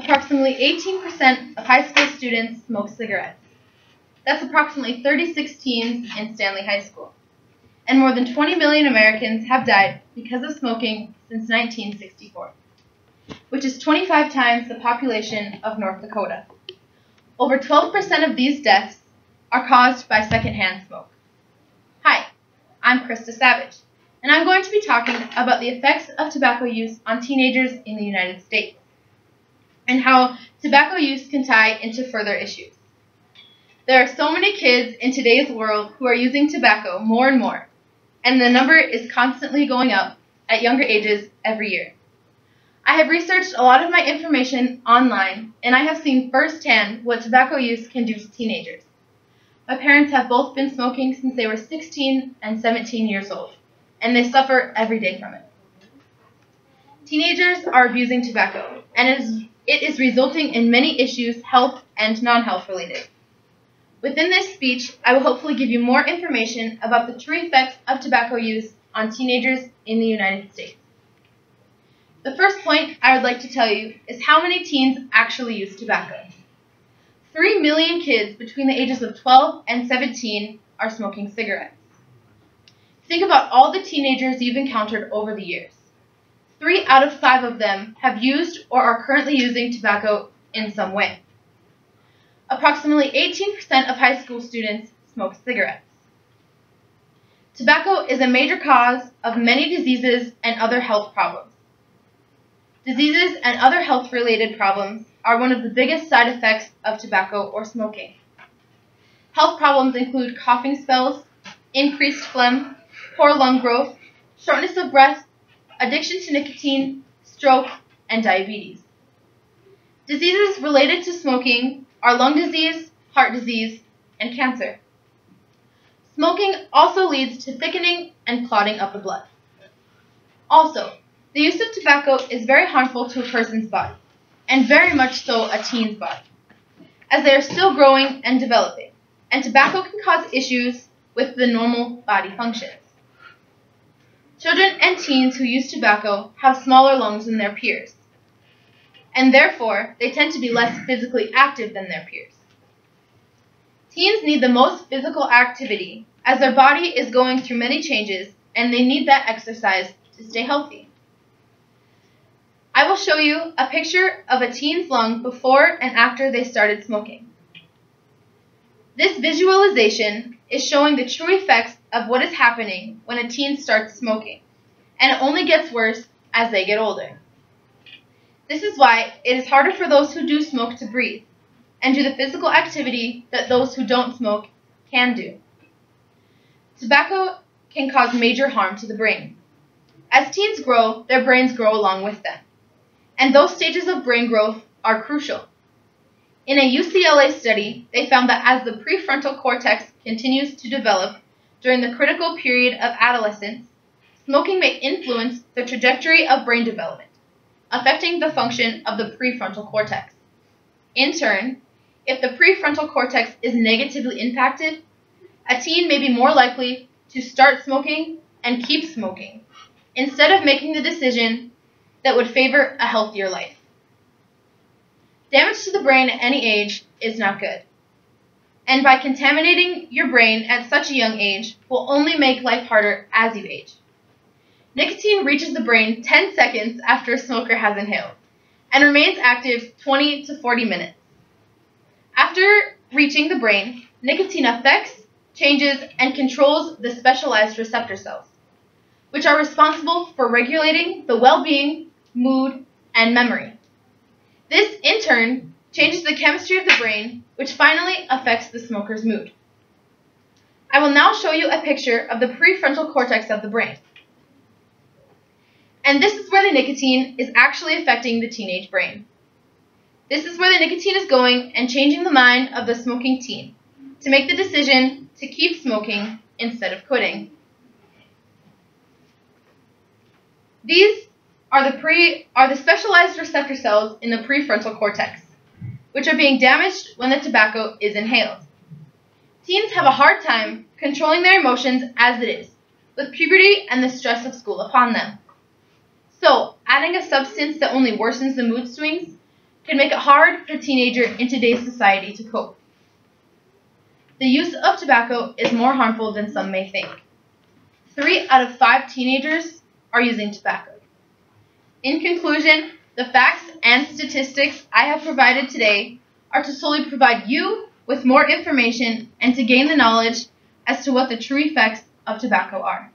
approximately 18% of high school students smoke cigarettes. That's approximately 36 teens in Stanley High School. And more than 20 million Americans have died because of smoking since 1964, which is 25 times the population of North Dakota. Over 12% of these deaths are caused by secondhand smoke. Hi, I'm Krista Savage, and I'm going to be talking about the effects of tobacco use on teenagers in the United States, and how tobacco use can tie into further issues. There are so many kids in today's world who are using tobacco more and more, and the number is constantly going up at younger ages every year. I have researched a lot of my information online, and I have seen firsthand what tobacco use can do to teenagers. My parents have both been smoking since they were 16 and 17 years old, and they suffer every day from it. Teenagers are abusing tobacco, and it is resulting in many issues, health and non-health related. Within this speech, I will hopefully give you more information about the true effects of tobacco use on teenagers in the United States. The first point I would like to tell you is how many teens actually use tobacco. 3 million kids between the ages of 12 and 17 are smoking cigarettes. Think about all the teenagers you've encountered over the years. 3 out of 5 of them have used or are currently using tobacco in some way. Approximately 18% of high school students smoke cigarettes. Tobacco is a major cause of many diseases and other health problems. Diseases and other health-related problems are one of the biggest side effects of tobacco or smoking. Health problems include coughing spells, increased phlegm, poor lung growth, shortness of breath, addiction to nicotine, stroke, and diabetes. Diseases related to smoking are lung disease, heart disease, and cancer. Smoking also leads to thickening and clotting of the blood. Also, the use of tobacco is very harmful to a person's body, and very much so a teen's body, as they are still growing and developing, and tobacco can cause issues with the normal body functions. Children and teens who use tobacco have smaller lungs than their peers, and therefore they tend to be less physically active than their peers. Teens need the most physical activity as their body is going through many changes and they need that exercise to stay healthy. I will show you a picture of a teen's lung before and after they started smoking. This visualization is showing the true effects of what is happening when a teen starts smoking, and it only gets worse as they get older. This is why it is harder for those who do smoke to breathe and do the physical activity that those who don't smoke can do. Tobacco can cause major harm to the brain. As teens grow, their brains grow along with them, and those stages of brain growth are crucial. In a UCLA study, they found that as the prefrontal cortex continues to develop during the critical period of adolescence, smoking may influence the trajectory of brain development, affecting the function of the prefrontal cortex. In turn, if the prefrontal cortex is negatively impacted, a teen may be more likely to start smoking and keep smoking, instead of making the decision that would favor a healthier life. Damage to the brain at any age is not good, and by contaminating your brain at such a young age will only make life harder as you age. Nicotine reaches the brain 10 seconds after a smoker has inhaled and remains active 20 to 40 minutes. After reaching the brain, nicotine affects, changes, and controls the specialized receptor cells, which are responsible for regulating the well-being, mood, and memory. This, in turn, changes the chemistry of the brain, which finally affects the smoker's mood. I will now show you a picture of the prefrontal cortex of the brain. And this is where the nicotine is actually affecting the teenage brain. This is where the nicotine is going and changing the mind of the smoking teen to make the decision to keep smoking instead of quitting. These are the specialized receptor cells in the prefrontal cortex, which are being damaged when the tobacco is inhaled. Teens have a hard time controlling their emotions as it is, with puberty and the stress of school upon them. So, adding a substance that only worsens the mood swings can make it hard for teenagers in today's society to cope. The use of tobacco is more harmful than some may think. 3 out of 5 teenagers are using tobacco. In conclusion, the facts and statistics I have provided today are to solely provide you with more information and to gain the knowledge as to what the true effects of tobacco are.